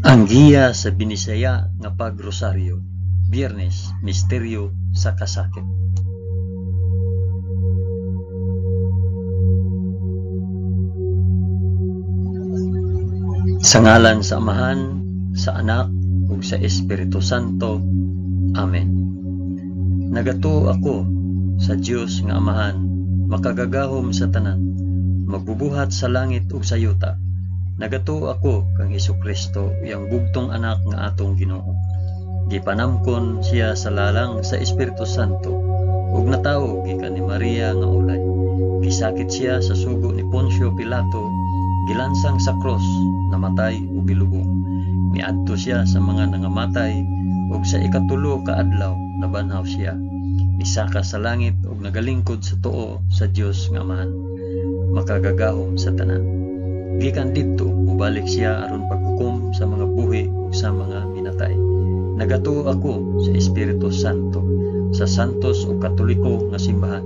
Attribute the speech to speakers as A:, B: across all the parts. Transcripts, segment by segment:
A: Ang giya sa binisaya nga pagrosaryo, Biyernes, misteryo sa kasakit. Sa ngalan sa Amahan, sa Anak, ug sa Espiritu Santo. Amen. Nagato ako sa Dios nga Amahan, makagagahom sa tanan, magbubuhat sa langit ug sa yuta. Nagato ako kang Hesukristo, iyang bugtong anak nga atong Ginoo. Gipanamkon siya sa lalang sa Espiritu Santo, ug natawo gikan ni Maria nga ulay. Gisakit siya sa sugo ni Poncio Pilato, gilansang sa cross, namatay ug gilubong. Miadto siya sa mga nangamatay, ug sa ikatulo ka adlaw nabanhaw siya. Misaka sa langit ug nagalingkod sa tuo sa Dios nga Amahan, makagagahom sa tanan. Gikan didto mubalik siya aron paghukom sa mga buhi ug sa mga minatay. Nagato ako sa Espiritu Santo, sa santos ug katoliko nga simbahan,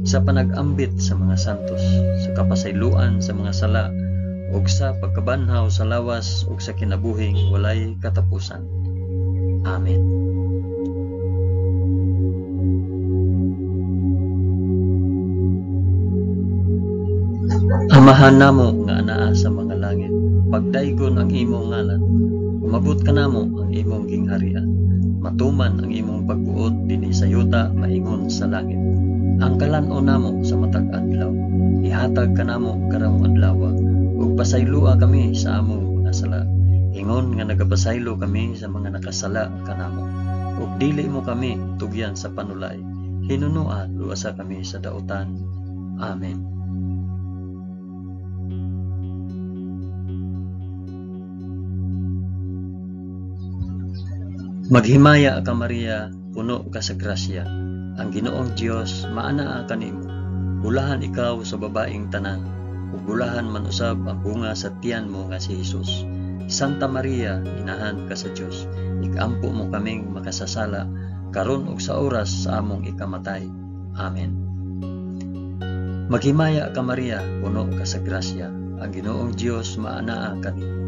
A: sa panag-ambit sa mga santos, sa kapasayloan sa mga sala, ug sa pagkabanhaw sa lawas ug sa kinabuhing walay katapusan. Amen. Amahan namo nga anaa sa mga langit, pagdaygon ang imong ngalan, umabot ka namo ang imong gingharian, matuman ang imong pagbuot dinhi sa yuta maingon sa langit. Ang kalan-on namo sa matag adlaw, ihatag ka namo karong adlaw, ug pasaylua kami sa among mga sala, ingon nga nagapasaylo kami sa mga nakasala kanamo, ug dili mo kami tugyan sa panulay, hinunua luwasa kami sa dautan. Amen. Maghimaya ka Maria, puno ka sa grasya, ang Ginoong Dios maanaa kanimo. Bulahan ikaw sa babaeng tanan, ug bulahan man usab ang bunga sa tiyan mo nga si Hesus. Santa Maria, inahan ka sa Dios, ikampo mo kaming makasasala, karon ug sa oras sa among ikamatay. Amen. Maghimaya ka Maria, puno ka sa grasya, ang Ginoong Dios maanaa kanimo.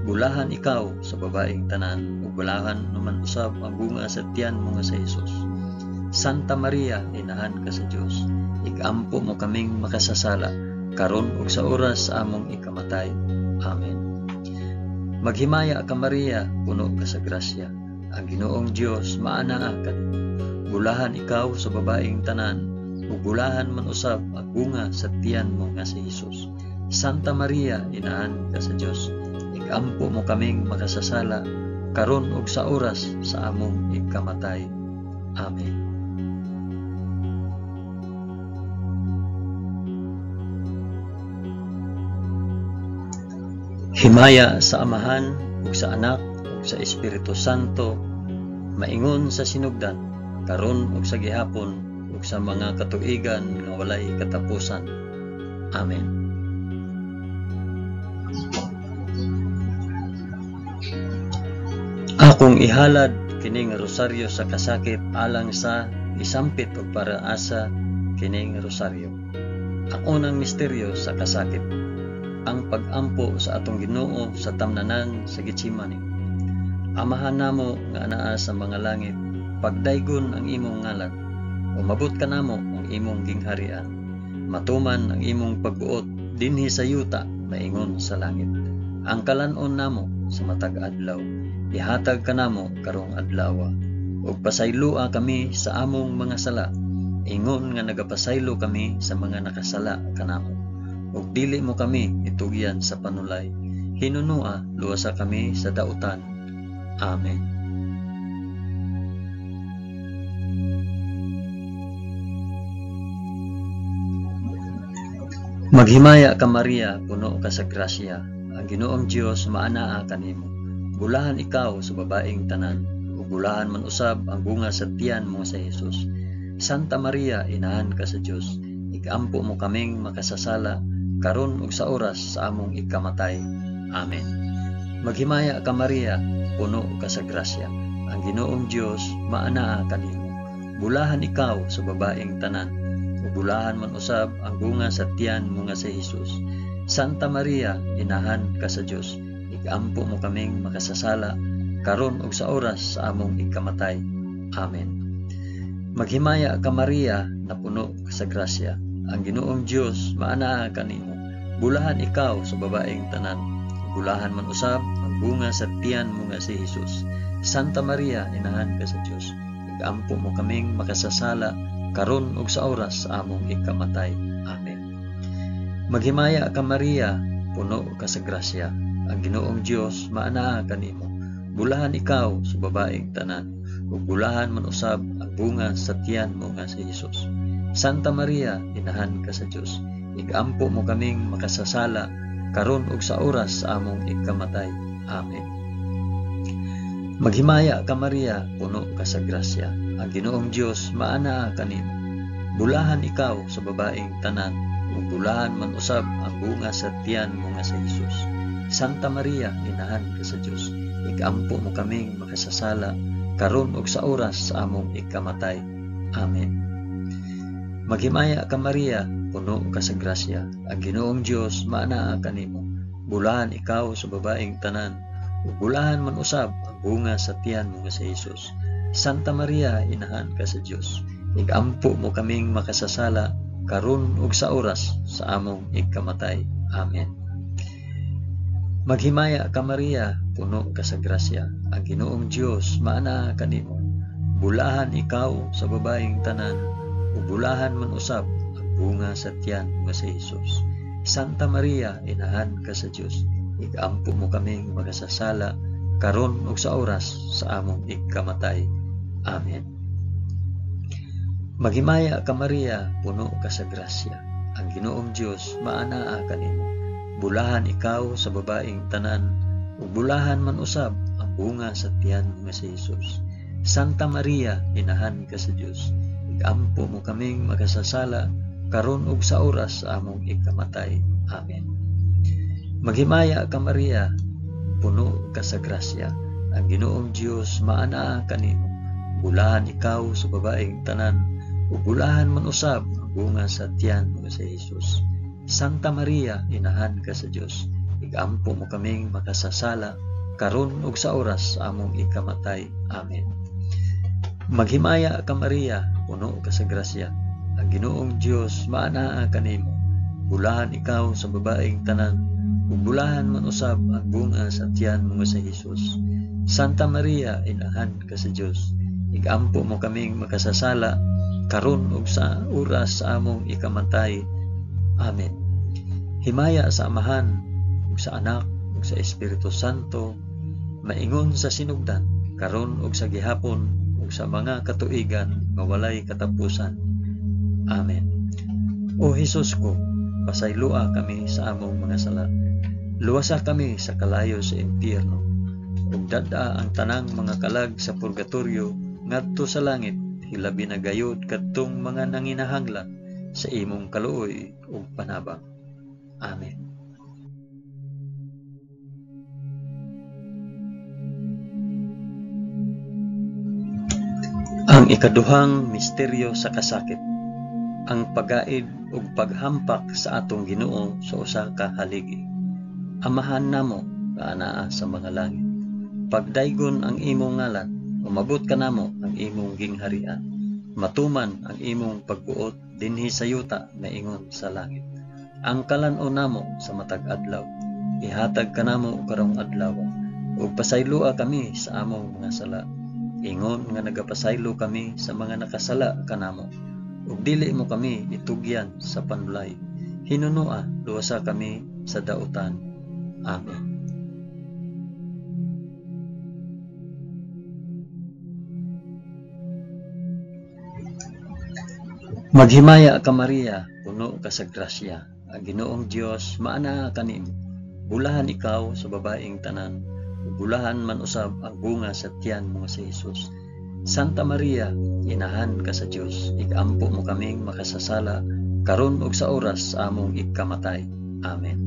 A: Bulahan ikaw sa babaeng tanan, ug bulahan naman usab ang bunga sa tiyan mo nga sa Hesus. Santa Maria, inahan ka sa Dios, ikampo mo kaming makasasala, karon ug sa oras sa among ikamatay. Amen. Maghimaya ka Maria, puno ka sa grasya, ang Ginoong Dios maanaa kanimo. Bulahan ikaw sa babaeng tanan, ug bulahan man usab ang bunga sa tiyan mo nga si Hesus. Santa Maria, inahan ka sa Dios, ikampo mo kaming makasasala, karon ug sa oras sa among ikamatay. Amen. Himaya sa Amahan ug sa Anak ug sa Espiritu Santo, maingon sa sinugdan, karon ug sa gihapon ug sa mga katuigan nga walay katapusan. Amen. Akong ihalad kining rosaryo sa kasakit alang sa isampit ug para asa kining rosaryo. Ang unang misteryo sa kasakit, ang pag-ampo sa atong Ginoo sa tamnanan sa Getsemani. Amahan namo nga anaa sa mga langit, pagdaygon ang imong ngalan, umabot ka namo ang imong gingharian, matuman ang imong pagbuot dinhi sa yuta maingon sa langit. Ang kalan-on namo sa matag adlaw, ihatag ka namo karong adlaw, ug pasaylua kami sa among mga sala, ingon nga nagapasaylo kami sa mga nakasala kanamo, ug dili mo kami itugyan sa panulay, hinunua luwasa kami sa dautan. Amen. Maghimaya ka Maria, puno ka sa grasya, ang Ginoong Dios maanaa kanimo. Bulahan ikaw sa babaeng tanan, ug bulahan man usab ang bunga sa tiyan mo sa Hesus. Santa Maria, inahan ka sa Dios, ikampo mo kaming makasasala, karon ug sa oras sa among ikamatay. Amen. Maghimaya ka Maria, puno ka sa grasya, ang Ginoong Dios maanaa kanimo. Bulahan ikaw sa babaeng tanan, ug bulahan man usab ang bunga sa tiyan mo nga si Hesus. Santa Maria, inahan ka sa Dios, igampo mo kaming makasasala, karon ug sa oras sa among ikamatay. Amen. Maghimaya ka Maria, na puno ka sa grasya. Ang Ginoong Dios maanaa kanimo. Bulahan ikaw sa babaeng tanan. Bulahan man usab ang bunga sa tiyan mo nga si Jesus. Santa Maria, inahan ka sa Dios. Igampo mo kaming makasasala, karon ug sa oras sa among ikamatay. Amen. Maghimaya ka Maria, puno ka sa grasya. Ang Ginoong Dios maanaa kanimo. Bulahan ikaw sa babaeng tanan. Ug bulahan man usab ang bunga sa tiyan mo nga si Jesus. Santa Maria, inahan ka sa Dios. Igampo mo kaming makasasala, karon ug sa oras sa among ikamatay. Amen. Maghimaya ka Maria, puno ka sa grasya. Ang Ginoong Dios maanaa kanimo. Bulahan ikaw sa babaeng tanan, ug bulahan man usab ang bunga sa tiyan mo nga si Jesus. Santa Maria, inahan ka sa Dios. Igampo mo kaming makasasala, karon ug sa oras sa among ikamatay. Amen. Maghimaya ka Maria, puno ka sa grasya. Ang Ginoong Dios maanaa kanimo. Bulahan ikaw sa babaeng tanan, ug bulahan man usab ang bunga sa tiyan mo nga si Jesus. Santa Maria, inahan ka sa Dios. Igampo mo kaming makasasala, karon ug sa oras sa among ikamatay. Amen. Maghimaya ka Maria, puno ka sa grasya. Ang Ginoong Dios maanaa kanimo. Bulahan ikaw sa babaeng tanan, ug bulahan man usab ang bunga sa tiyan nga si Jesus. Santa Maria, inahan ka sa Dios. Igampo mo kaming makasasala, karon ug sa oras sa among ikamatay. Amen. Maghimaya ka Maria, puno ka sa grasya. Ang Ginoong Dios maanaa kanimo. Bulahan ikaw sa babaeng tanan, ug bulahan man usab ang bunga sa tiyan nga si Jesus. Santa Maria, inahan ka sa Dios. Igampo mo kaming makasasala, karon ug sa oras sa among ikamatay. Amen. Maghimaya ka Maria, puno ka sa grasya. Ang Ginoong Dios maanaa kanimo. Bulahan ikaw sa babaeng tanan, ug bulahan man usab ang bunga sa tiyan nga si Jesus. Santa Maria, inahan ka sa Dios. Igampo mo kaming makasasala, karon ug sa oras sa among ikamatay. Amen. Maghimaya ka Maria, puno ka sa grasya. Ang Ginoong Dios maanaa kanimo. Bulahan ikaw sa babaeng tanan, ug bulahan man usab ang bunga sa tiyan mo nga si Jesus. Santa Maria, inahan ka sa Dios. Igampo mo kaming makasasala, karon ug sa oras sa among ikamatay. Amen. Himaya sa Amahan, ug sa Anak, ug sa Espiritu Santo, maingon sa sinugdan, karon ug sa gihapon, ug sa mga katuigan nga walay katapusan. Amen. O Hesus ko, pasaylua kami sa among mga sala. Luwasa kami sa kalayo sa impyerno, ug dada ang tanang mga kalag sa purgatorio ngadto sa langit, hilabi na gayud kadtong mga nanginahanglan sa imong kaluoy ug panabang. Amen. Ang ikaduhang misteryo sa kasakit, ang pagaid ug paghampak sa atong Ginoo sa usa ka haligi. Amahan namo nga anaa sa mga langit, pagdaygon ang imong ngalan, umabot ka namo ang imong gingharian. Matuman ang imong pagbuot dinhi sa yuta na ingon sa langit. Ang kalan-o namo sa matag adlaw, ihatag ka namo karong adlaw, ug pasaylua kami sa among mga sala. Ingon nga nagapasaylo kami sa mga nakasala kanamo, ug dili mo kami itugyan sa panulay. Hinunua luwasa kami sa dautan. Amen. Maghimaya ka Maria, puno ka sa grasya. Ang Ginoong Dios maanaa kanimo. Bulahan ikaw sa babaeng tanan, ug bulahan man usab ang bunga sa tiyan mo si Jesus. Santa Maria, inahan ka sa Dios. Igampo mo kaming makasasala, karon ug sa oras sa among ikamatay. Amen.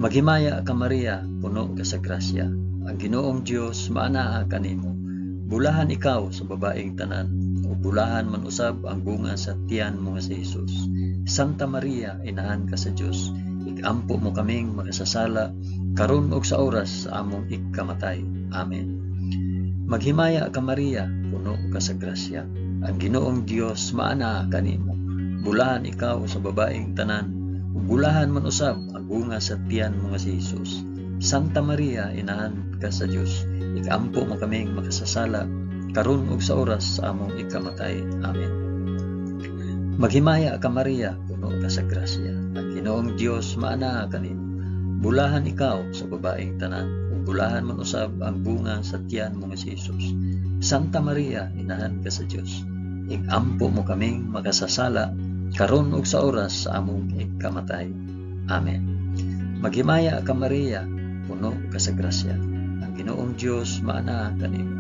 A: Maghimaya ka Maria, puno ka sa grasya. Ang Ginoong Dios maanaa kanimo. Bulahan ikaw sa babaeng tanan, ug bulahan man usab ang bunga sa tiyan mo nga si Jesus. Santa Maria, inahan ka sa Dios. Igampo mo kaming makasasala, karon ug sa oras sa among ikamatay. Amen. Maghimaya ka Maria, puno ka sa grasya. Ang Ginoong Dios maana kanimo. Bulahan ikaw sa babaeng tanan, ug bulahan man usab ang bunga sa tiyan mo nga si Jesus. Santa Maria, inahan ka sa Dios, ikampo mo kaming makasasala, karon ug sa oras sa among ikamatay. Amen. Maghimaya ka Maria, puno ka sa grasya. Ang Ginoong Dios maana kanimo. Bulahan ikaw sa babaeng tanan, ug bulahan man usab ang bunga sa tiyan mo nga si Jesus. Santa Maria, inahan ka sa Dios, ikampo mo kaming makasasala, karon ug sa oras sa among ikamatay. Amen. Maghimaya ka Maria, puno ka sa grasya. Ang Ginoong Dios maana kanimo.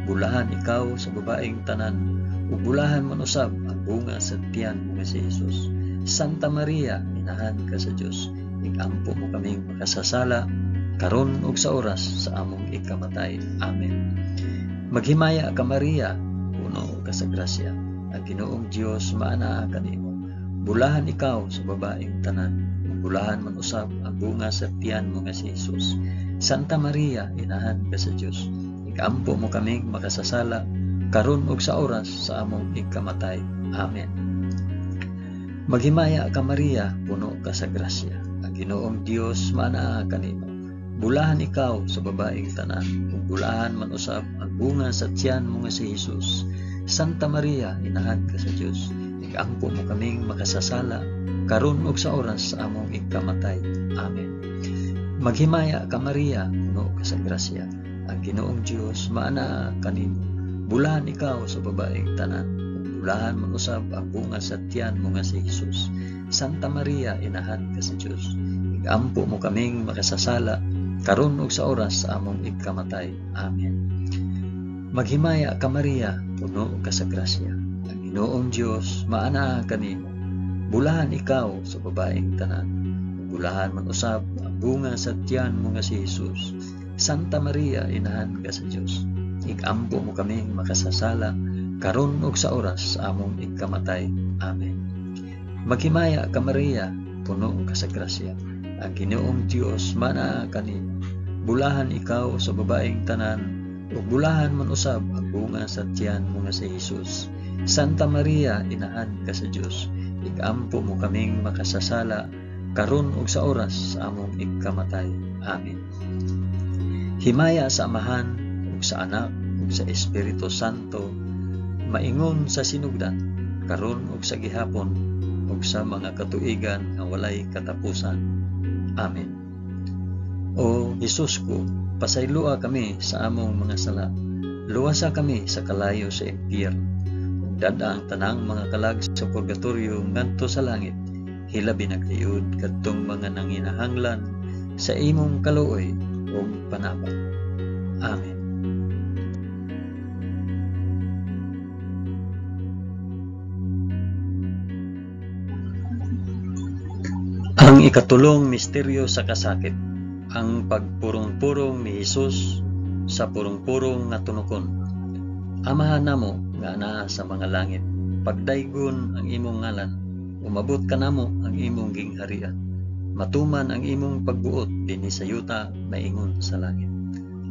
A: Bulahan ikaw sa babaeng tanan, ug bulahan man usab ang bunga sa tiyan mo nga si Jesus. Santa Maria, inahan ka sa Dios, ikampo mo kaming makasasala, karon ug sa oras sa among ikamatay. Amen. Maghimaya ka Maria, puno ka sa grasya. Ang Ginoong Dios maana kanimo. Bulahan ikaw sa babaeng tanan, ug bulahan man usab ang bunga sa tiyan mo nga si Jesus. Santa Maria, inahan ka sa Dios, ikampo mo kaming makasasala, karon ug sa oras sa among ikamatay. Amen. Maghimaya ka Maria, puno ka sa grasya. Ang Ginoong Dios maana kanimo. Bulahan ikaw sa babaeng tanan, ug bulahan man usab ang bunga sa tiyan mo nga si Jesus. Santa Maria, inahan ka sa Dios, ikampo mo kaming makasasala, karon ug sa oras sa among ikamatay. Amen. Maghimaya ka Maria, puno ka sa grasya. Ang Ginoong Dios maana kanimo. Bulahan ikaw sa babaeng tanan, ug bulahan man usab ang bunga sa tiyan mo nga si Jesus. Santa Maria, inahan ka sa Dios, ikampo mo kaming makasasala, karon ug sa oras sa among ikamatay. Amen. Maghimaya ka Maria, puno ka sa grasya. Ang Ginoong Dios maana kanimo. Bulahan ikaw sa babaeng tanan, ug bulahan man usab ang bunga sa tiyan mo nga si Jesus. Santa Maria, inahan ka sa Dios, ikampo mo kaming makasasala, karon ug sa oras sa among ikamatay. Amen. Maghimaya ka Maria, puno ka sa grasya. Ang Ginoong Dios maana kanimo. Bulahan ikaw sa babaeng tanan, ug bulahan man usab ang bunga sa tiyan mo nga si Jesus. Santa Maria, inahan ka sa Dios, ikampo mo kaming makasasala, karon ug sa oras sa among ikamatay. Amen. Himaya sa Amahan, ug sa Anak, ug sa Espiritu Santo, maingon sa sinugdan, karon ug sa gihapon, ug sa mga katuigan nga walay katapusan. Amen. O Jesus ko, pasaylua kami sa among mga sala. Luwasa kami sa kalayo sa impyerno. Ug dada ang tanang mga kalag sa purgatorio ngadto sa langit. Hilabi na kayod kadtong mga nanginahanglan sa imong kaluoy ug panabang. Amen. Ang ikatulong misteryo sa kasakit, ang pagpurong-purong ni Jesus sa purong-purong nga tunokon. Amahan namo nga anaa sa mga langit, pagdaygon ang imong ngalan, umabot ka namo ang imong gingharian. Matuman ang imong pagbuot dinhi sa yuta maingon sa langit.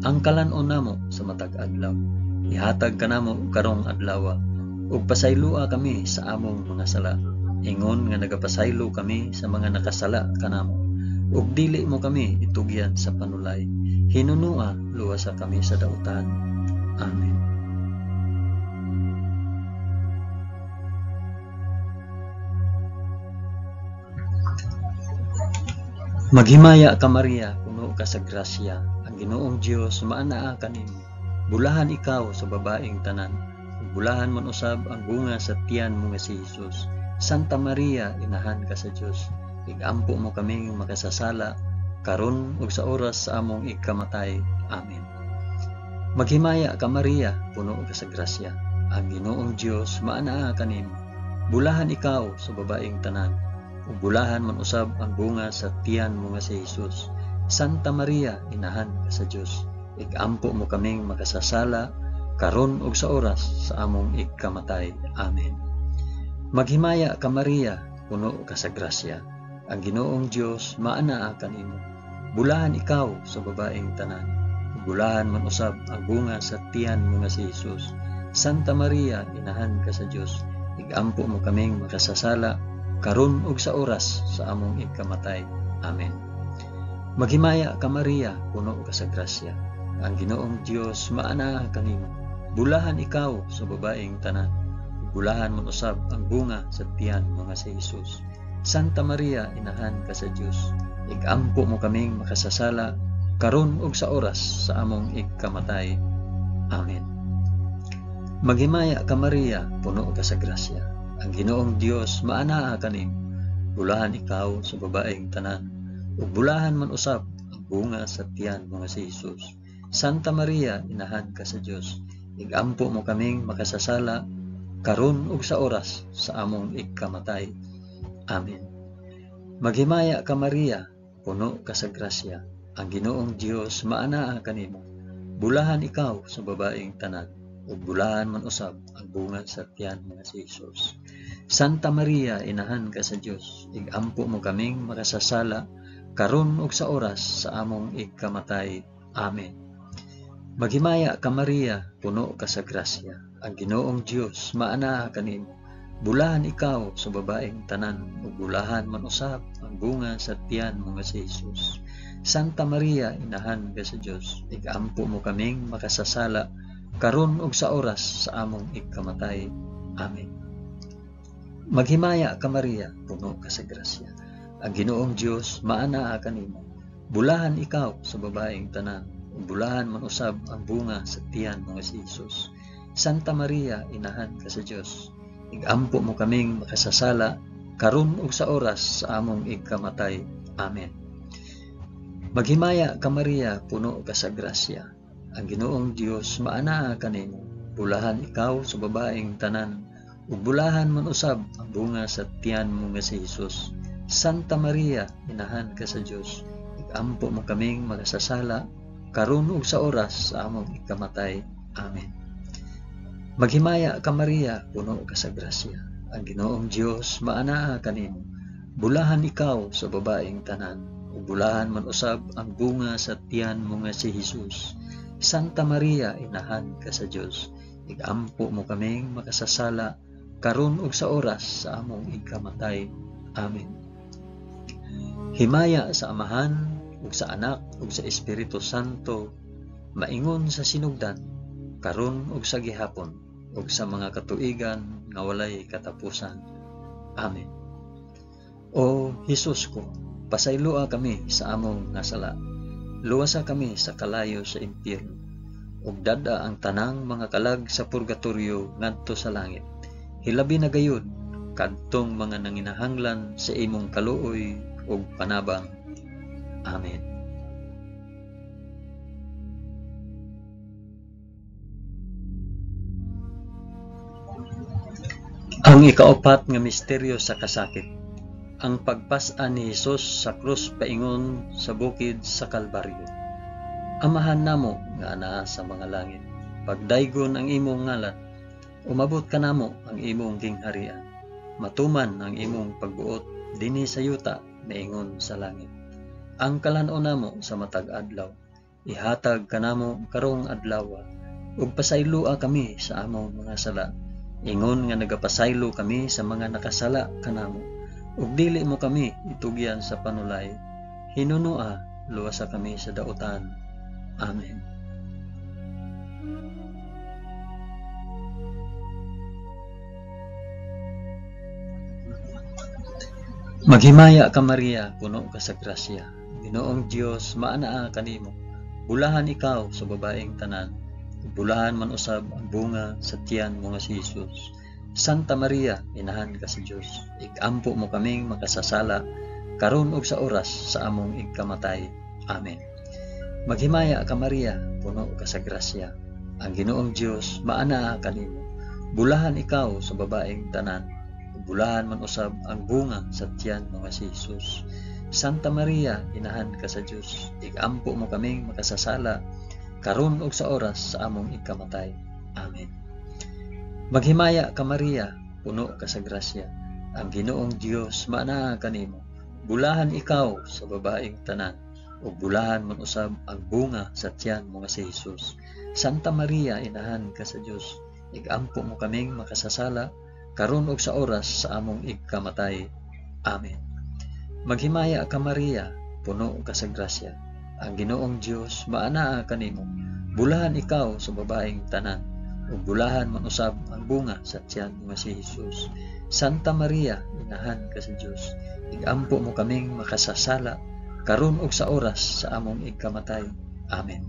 A: Ang kalan-on namo sa matag adlaw, ihatag ka namo karong adlaw, ug pasaylua kami sa among mga sala. Ingon nga nagapasaylo kami sa mga nakasala kanamo, ug dili mo kami itugyan sa panulay. Hinunua luwasa kami sa dautan. Amen. Maghimaya ka Maria, puno ka sa grasya. Ang Ginoong Dios maanaa kanimo. Bulahan ikaw sa babaeng tanan, ug bulahan man usab ang bunga sa tiyan mo nga si Jesus. Santa Maria, inahan ka sa Dios, igampo mo kaming makasasala, karon ug sa oras sa among ikamatay. Amen. Maghimaya ka Maria, puno ka sa grasya. Ang Ginoong Dios maanaa kanimo. Bulahan ikaw sa babaeng tanan, ug bulahan man usab ang bunga sa tiyan mo nga si Jesus. Santa Maria, inahan ka sa Dios, igampo mo kaming makasasala, karon ug sa oras sa among ikamatay. Amen. Maghimaya ka Maria, puno ka sa grasya. Ang Ginoong Dios maanaa kanimo. Bulahan ikaw sa babaeng tanan. Bulahan man usab ang bunga sa tiyan mo nga si Jesus. Santa Maria, inahan ka sa Dios, igampo mo kaming makasasala, karon ug sa oras sa among ikamatay. Amen. Maghimaya ka Maria, puno ka sa grasya. Ang Ginoong Dios maana kanimo. Bulahan ikaw sa babaeng tanan. Bulahan man usab ang bunga sa tiyan mo nga si Jesus. Santa Maria, inahan ka sa Dios, igampo mo kaming makasasala, karon ug sa oras sa among ikamatay. Amen. Maghimaya ka Maria, puno ka sa grasya. Ang Ginoong Dios maanaa kanimo. Bulahan ikaw sa babaeng tanan, ug bulahan man usab ang bunga sa tiyan mo nga si Jesus. Santa Maria, inahan ka sa Dios, igampo mo kaming makasasala, karon ug sa oras sa among ikamatay. Amen. Maghimaya ka Maria, puno ka sa grasya. Ang Ginoong Dios maanaa kanimo. Bulahan ikaw sa babaeng tanan, ug bulahan man usab ang bunga sa tiyan nga si Jesus. Santa Maria, inahan ka sa Dios, igampo mo kaming makasasala, karon ug sa oras sa among ikamatay. Amen. Maghimaya ka Maria, puno ka sa grasya. Ang Ginoong Dios maanaa kanimo. Bulahan ikaw sa babaeng tanan, ug bulahan man usab ang bunga sa tiyan mo nga si Jesus. Santa Maria, inahan ka sa Dios, igampo mo kaming makasasala, karon ug sa oras sa among ikamatay. Amen. Maghimaya ka Maria, puno ka sa grasya. Ang Ginoong Dios maanaa kanimo. Bulahan ikaw sa babaeng tanan, ug bulahan man usab ang bunga sa tiyan mo nga si Jesus. Santa Maria, inahan ka sa Dios, igampo mo kaming makasasala, karon ug sa oras sa among ikamatay. Amen. Maghimaya ka Maria, puno ka sa grasya. Ang Ginoong Dios maanaa kanimo. Bulahan ikaw sa babaeng tanan, ug bulahan man usab ang bunga sa tiyan mo nga si Jesus. Santa Maria, inahan ka sa Dios, igampo mo kaming makasasala, karon ug sa oras sa among ikamatay. Amen. Maghimaya ka Maria, puno ka sa grasya. Ang Ginoong Dios maanaa kanimo. Bulahan ikaw sa babaeng tanan, ug bulahan man usab ang bunga sa tiyan mo nga si Jesus. Santa Maria, inahan ka sa Dios, igampo mo kaming makasasala, karon ug sa oras sa among ikamatay. Amen. Himaya sa Amahan, ug sa Anak, ug sa Espiritu Santo, maingon sa sinugdan, karon ug sa gihapon, ug sa mga katuigan nga walay katapusan. Amen. O Hesus ko, pasayloa kami sa among nasala. Luwasa kami sa kalayo sa impyerno, ug dada ang tanang mga kalag sa purgatorio ngadto sa langit. Hilabi na gayud kadtong mga nanginahanglan sa imong kaluoy ug panabang. Amen. Ang ikaapat nga misteryo sa kasakit, ang pagpas-an ni Hesus sa krus paingon sa bukid sa Kalbaryo. Amahan namo nga anaa sa mga langit, pagdaygon ang imong ngalan, umabot ka namo ang imong gingharian, matuman ang imong pagbuot dinhi sa yuta maingon sa langit. Ang kalan-on namo sa matag adlaw, ihatag kanamo karong adlaw, ug pasaylua kami sa among mga sala, ingon nga nagapasaylo kami sa mga nakasala kanamo, ug dili mo kami itugyan sa panulay, hinunua luwasa kami sa dautan. Amen. Maghimaya ka Maria, puno ka sa grasya. Ginoong Dios maanaa kanimo. Bulahan ikaw sa babaeng tanan, bulahan man usab ang bunga sa tiyan mo nga si Jesus. Santa Maria, inahan ka sa Dios, igampo mo kaming makasasala, karon ug sa oras sa among ikamatay. Amen. Maghimaya ka Maria, puno ka sa grasya. Ang Ginoong Dios maanaa kanimo. Bulahan ikaw sa babaeng tanan, bulahan man usab ang bunga sa tiyan mo nga si Jesus. Santa Maria, inahan ka sa Dios, igampo mo kaming makasasala, karon ug sa oras sa among ikamatay. Amen. Maghimaya ka Maria, puno ka sa grasya. Ang Ginoong Dios maanaa kanimo. Bulahan ikaw sa babaeng tanan, ug bulahan man usab ang bunga sa tiyan mo nga si Hesus. Santa Maria, inahan ka sa Dios, igampo mo kaming makasasala karon ug sa oras sa among igkamatay. Amen. Maghimaya ka Maria, puno ka sa grasya. Ang Ginoong Dios maanaa kanimo. Bulahan ikaw sa babaeng tanan, ug bulahan man usab ang bunga sa tiyan mo nga si Hesus. Santa Maria, inahan ka sa Dios, igampo mo kaming makasasala karon ug sa oras sa among igkamatay. Amen.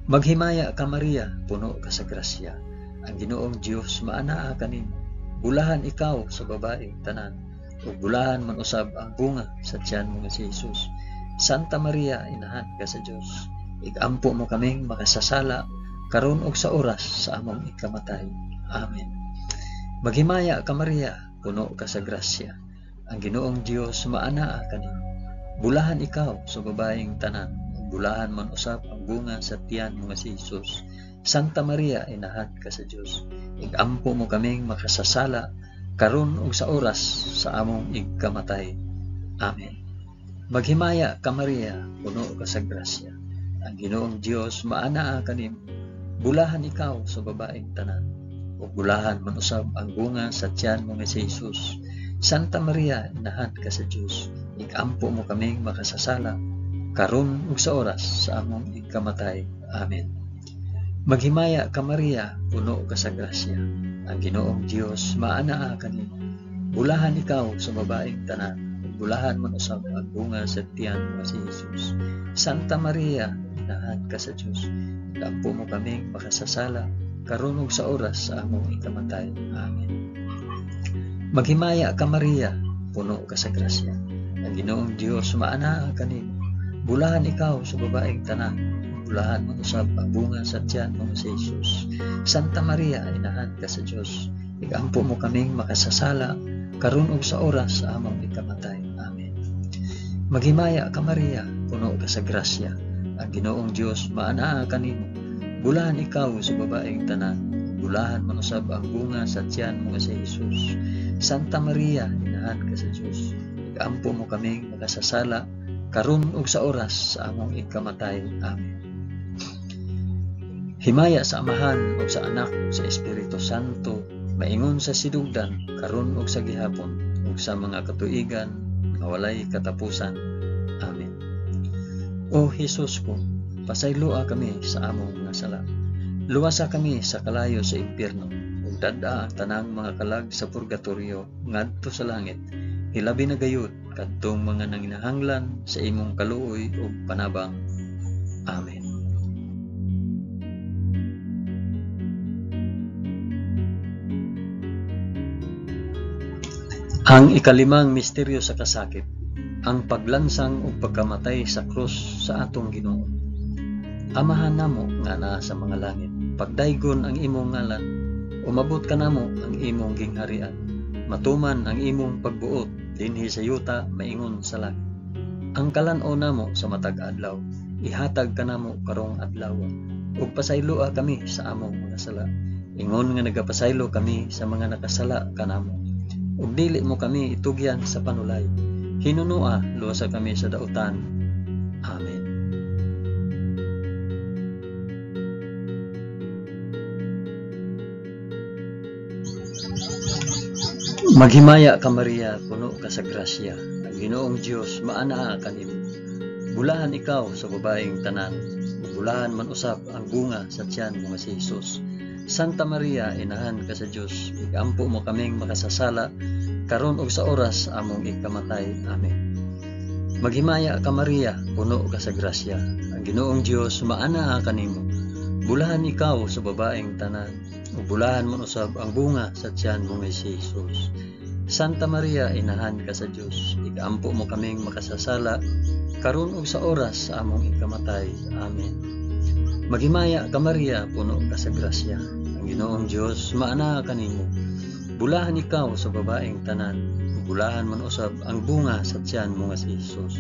A: Maghimaya ka Maria, puno ka sa grasya. Ang Ginoong Dios maanaa kanimo. Bulahan ikaw sa babaeng tanan, ug bulahan man usab ang bunga sa tiyan mo nga si Hesus. Santa Maria, inahan ka sa Dios, igampo mo kaming makasasala karon ug sa oras sa among igkamatay. Amen. Maghimaya ka Maria, puno ka sa grasya. Ang Ginoong Dios maanaa kanimo. Bulahan ikaw sa babaeng tanan, ug bulahan man usab ang bunga sa tiyan mo nga si Hesus. Santa Maria, inahan ka sa Dios, igampo mo kaming makasasala karon ug sa oras sa among igkamatay. Amen. Maghimaya ka Maria, puno ka sa grasya. Ang Ginoong Dios maanaa kanimo. Bulahan ikaw sa babaeng tanan, ug bulahan man usab ang bunga sa tiyan mo nga si Hesus. Santa Maria, inahan ka sa Dios, igampo mo kaming makasasala karon ug sa oras sa among igkamatay. Amen. Maghimaya ka Maria, puno ka sa grasya. Ang Ginoong Dios maanaa kanimo. Bulahan ikaw sa babaeng tanan, ug bulahan man usab ang bunga sa tiyan mo nga si Hesus. Santa Maria, inahan ka sa Dios, igampo mo kaming makasasala karon ug sa oras sa among ikamatay. Amen. Maghimaya ka Maria, puno ka sa grasya. Ang Ginoong Dios maanaa kanimo. Bulahan ikaw sa babaeng tanan, bulahan man usab ang bunga sa tiyan mo nga si Hesus. Santa Maria, inahan ka sa Dios, igampo mo kaming makasasala karon ug sa oras sa among ikamatay. Amen. Maghimaya ka Maria, puno ka sa grasya. Ang Ginoong Dios maanaa kanimo. Bulahan ikaw sa babaeng tanan, bulahan man usab ang bunga sa tiyan mo nga si Hesus. Santa Maria, inahan ka sa Dios, igampo mo kaming makasasala karon ug sa oras sa among ikamatay. Amen. Himaya sa Amahan ug sa Anak ug sa Espiritu Santo, maingon sa sidugdan karon ug sa gihapon ug sa mga katuigan nga walay katapusan. Amen. O Hesus ko, pasayloa kami sa among mga sala. Luwasa kami sa kalayo sa impyerno, ug dad-a ang tanang mga kalag sa purgatorio ngadto sa langit. Hilabi na gayud kadtong mga nanginahanglan sa imong kaluoy ug panabang. Amen. Ang ikalimang misteryo sa kasakit, ang paglansang ug pagkamatay sa krus sa atong Ginoo. Amahan namo nga naa sa mga langit, pagdaygon ang imong ngalan, umabot ka namo ang imong gingharian, matuman ang imong pagbuot dinhi sa yuta maingon sa langit. Ang kalan-o namo sa matag adlaw, ihatag ka namo karong adlaw, ug pasayloa kami sa among mga sala. Ingon nga nagapasaylo kami sa mga nakasala kanamo. Ug dili mo kami itugyan sa panulay. Hinunua, luwasa kami sa dautan. Amen. Maghimaya ka Maria, puno ka sa grasya. Ang Ginoong Dios maanaa kanimo. Bulahan ikaw sa babaeng tanan, bulahan man usab ang bunga sa tiyan mo nga si Hesus. Santa Maria, inahan ka sa Dios, igampo mo kaming makasasala karon ug sa oras among ikamatay. Amen. Maghimaya ka Maria, puno ka sa grasya. Ang Ginoong Dios maanaa kanimo. Bulahan ikaw sa babaeng tanan, ug bulahan man usab ang bunga sa tiyan mo nga si Hesus. Santa Maria, inahan ka sa Dios, igampo mo kaming makasasala karon ug sa oras sa among ikamatay. Amen. Maghimaya ka Maria, puno ka sa grasya. Ang Ginoong Dios maanaa kanimo. Bulahan ikaw sa babaeng tanan, bulahan man usab ang bunga sa tiyan mo nga si Hesus.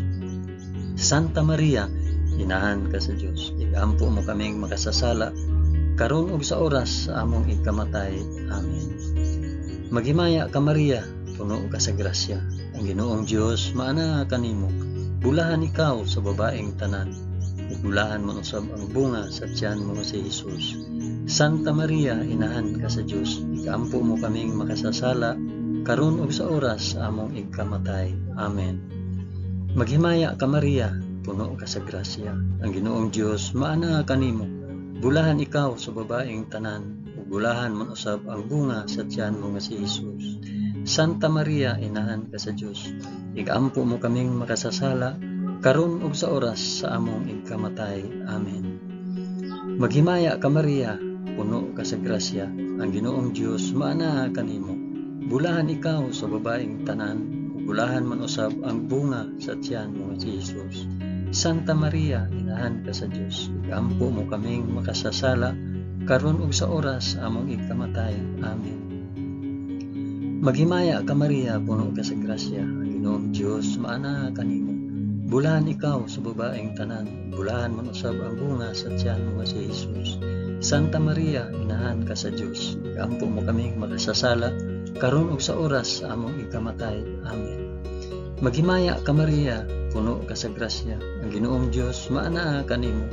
A: Santa Maria, inahan ka sa Dios, igampo mo kaming makasasala karon ug sa oras sa among ikamatay. Amen. Maghimaya ka Maria, puno ka sa grasya. Ang Ginoong Dios maanaa kanimo. bulahan ikaw sa babaeng tanan, ug bulahan man usab ang bunga sa tiyan mo si Jesus. Santa Maria, inahan ka sa Dios, ikampo mo kaming makasasala, karon ug sa oras among igkamatay. Amen. Maghimaya ka Maria, puno ka sa grasya, ang Ginoong Dios maana kanimo. Bulahan ikaw sa babaeng tanan, ug bulahan man usab ang bunga sa tiyan mo si Jesus. Santa Maria, inahan ka sa Dios, ikampo mo kaming makasasala, karon ug sa oras sa among igkamatay. Amen. Maghimaya ka Maria, puno ka sa grasya, ang Ginoong Dios maana kanimo. Bulahan ikaw sa babaeng tanan, ug bulahan man usab ang bunga sa tiyan mo si Jesus. Santa Maria, inahan ka sa Dios, ikampo mo kaming makasasala, karon ug sa oras sa among igkamatay. Amen. Maghimaya ka Maria, puno ka sa grasya, ang Ginoong Dios maana kanimo. Bulahan ikaw sa babaeng tanan, bulahan man usab ang bunga sa tiyan mo si Jesus. Santa Maria, inahan ka sa Dios, ikampo mo kaming makasasala, karon ug sa oras sa among igkamatay. Amen. Maghimaya ka Maria, puno ka sa grasya, ang Ginoong Dios maana kanimo.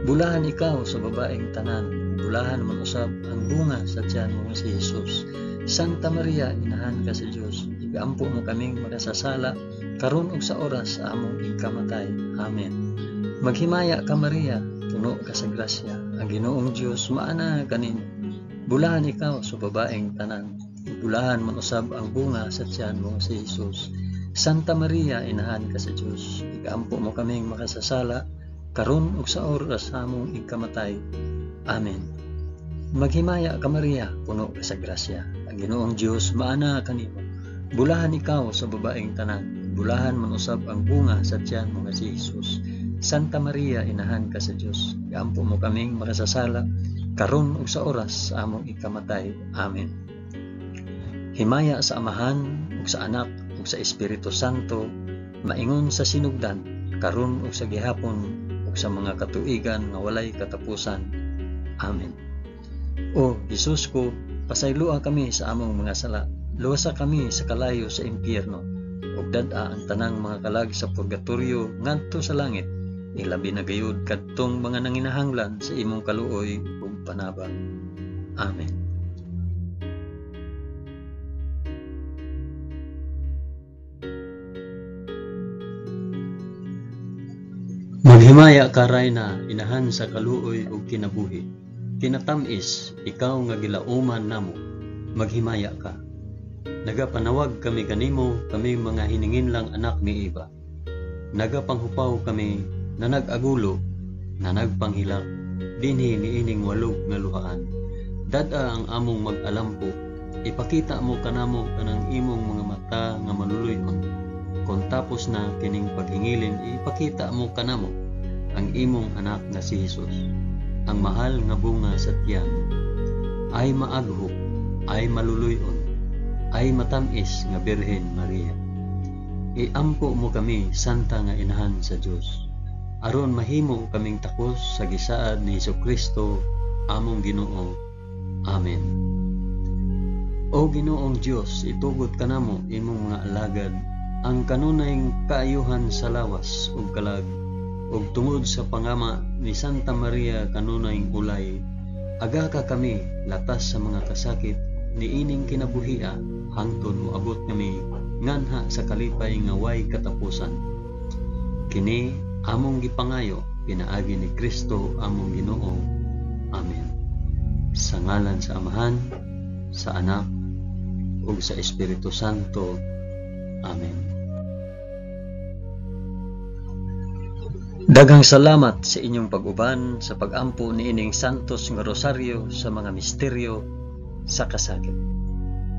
A: Bulahan ikaw sa babaeng tanan, bulahan man usab ang bunga sa tiyan mo si Jesus. Santa Maria, inahan ka sa Dios, ikampo mo kaming makasasala, karon ug sa oras sa among igkamatay. Amen. Maghimaya ka Maria, puno ka sa grasya, ang Ginoong Dios maana kanimo. Bulahan ikaw sa babaeng tanan, bulahan man usab ang bunga sa tiyan mo si Jesus. Santa Maria, inahan ka sa Dios, ikampo mo kaming makasasala, karon ug sa oras sa among igkamatay. Amen. Maghimaya ka Maria, puno ka sa grasya, ang Ginoong Dios maana kanimo. Bulahan ikaw sa babaeng tanan, bulahan man usab ang bunga sa tiyan mo si Jesus. Santa Maria, inahan ka sa Dios, ikampo mo kaming makasasala, karon ug sa oras sa among igkamatay. Amen. Himaya sa Amahan ug sa Anak ug sa Espiritu Santo, maingon sa sinugdan, karon ug sa gihapon ug sa mga katuigan nga walay katapusan. Amen. O Jesus ko, pasayloa kami sa among mga sala, luwasa kami sa kalayo sa impyerno, ug dad-a ang tanang mga kalag sa purgatorio ngadto sa langit, ilabi na gayud kadtong mga nanginahanglan sa imong kaluoy ug panabang. Amen. Maghimaya ka Rayna, inahan sa kaluoy ug kinabuhi. Kinatamis, ikaw nga gilauman namo, maghimaya ka. Nagapanawag kami kanimo, kami mga hiningin lang anak ni Eva. Nagapanghupaw kami, na nag-agulo, na nagpanghilak, dinhi niining walog nga luhaan. Dada ang among mag-alampo, ipakita mo kanamo kanang imong mga mata nga maluluyon. Kung tapos na kining paghingilin, ipakita mo kanamo ang imong anak nga si Jesus. Ang mahal nga bunga sa tiyan, ay maaghok, ay maluluyon, ay matamis nga Birhen Maria. Iampo mo kami, santa nga inahan sa Dios, aron mahimo kaming takos sa gisaad ni Hesukristo, among Ginoo. Amen. O Ginoong Dios, itugot kanamo imong mga alagad, ang kanunayng kaayuhan sa lawas ug kalag, ug tungod sa pangama ni Santa Maria kanunayng ulay, aga ka kami latas sa mga kasakit niining kinabuhia, hangtod moabot kami nganha sa kalipay nga way katapusan. Kini among gipangayo pinaagi ni Kristo among Ginoo. Amen. Sa ngalan sa Amahan, sa Anak, ug sa Espiritu Santo. Amen. Daghang salamat sa inyong pag-uban sa pag-ampo niining santos nga rosaryo sa mga misteryo sa kasakit.